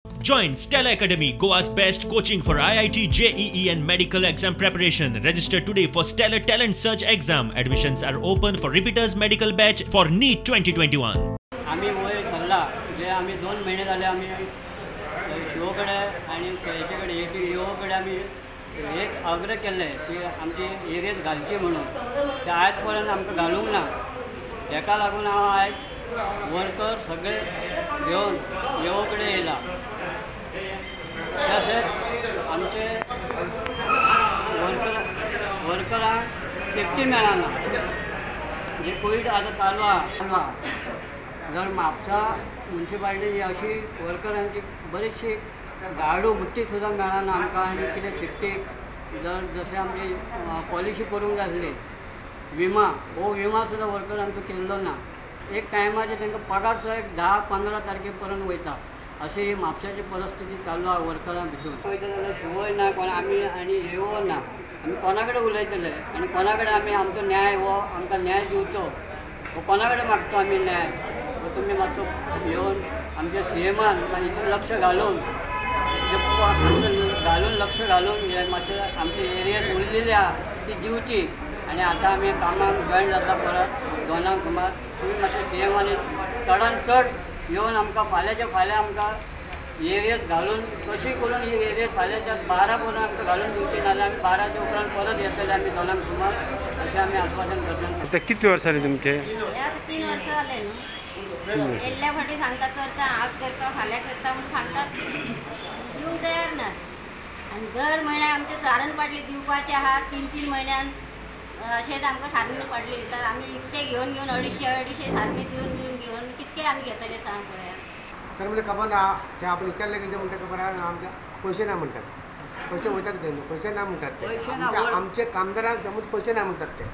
Join Stella Academy, Goa's best coaching for IIT, JEE and medical exam preparation. Register today for Stellar Talent Search exam. Admissions are open for repeaters medical batch for NEET 2021. आम्ही वयर सरला जे आम्ही 2 महिने झाले आम्ही शिवकडे आणि याच्याकडे EOकडे आम्ही एक आग्रह केले की आमची एरियेत घालची म्हणून ते आजपर्यंत आमकां घालूंक ना। तेका लागून हांव आयज वर्कर सगळे घेवन EOकडे येयला। तशेंच आमचे वर्करांक सेफ्टी मेळना। जे कोविड आता चालू आहा जर म्हापसा म्युनिसिपालिटी अशी वर्करांची बरीचशी झाडू बुट्टी सुद्दां मेळना आमकां आनी कितें सेफ्टीक जर जशें आमची पॉलिसी करूंक जाय आसली विमा सुद्दां वर्करांचो केल्लो ना। एक टायमाचेर तांकां पगार सुद्दां एक 10-15 तारखे पर्यंत वयता अशी ही म्हापशाची परिस्थिती चालू आहा वर्करां भितर। वयता जाल्यार शिवय ना कोण आमी आनी EO ना आमी कोणा कडेन उलयतले आनी कोणा कडेन आमी आमचो न्याय हो आमकां न्याय दिवचो हो कोणा कडेन मागचो आमी न्याय हो तुमी मातसो येवन आमच्या CMान हितून लक्ष घालून लक्ष घालून हे मातशें आमच्या एरियेत उरलेली आहा ती दिवची। आनी आतां आमी कामाक जॉयन जाता परत 2 सुमार तुमी मातशें CMानी चडान चड येवन आमकां फाल्यांच्या फाल्यां आमकां एरियेत घालून कशी करून ही एरियेत फाल्यांच्या 12 पर्यंत आमकां घालून दिवची नाजाल्यार आमी 12च्या उपरांत परत येतले आमी 2 सुमार अशें आमी आश्वासन करतले। आता किती वर्ष जाली तुमचे? 3 वर्ष जाले न्हू। येल्ल्या फाटी सांगता करता आज करता फाल्यां करता म्हणून सांगतात दिवंक तयार ना। आनी दर म्हयन्याक आमचे सारण पाटली दिवपाचे आहा 3-3 म्हयन्यान अशेंच आमकां सारणी पाटली दितात। आमी इतके घेवन 250 सारणी घेवन कितके आमी घेतले सांग पळया। सर म्हणजे खबर ना ते आपण विचारले कितें म्हणटा खबर आहा आमकां पयशे ना म्हणटात। पयशे वयतात खंय पैसे ना म्हणटात ते आमचे कामदारांक समज पयशे ना म्हणटात ते।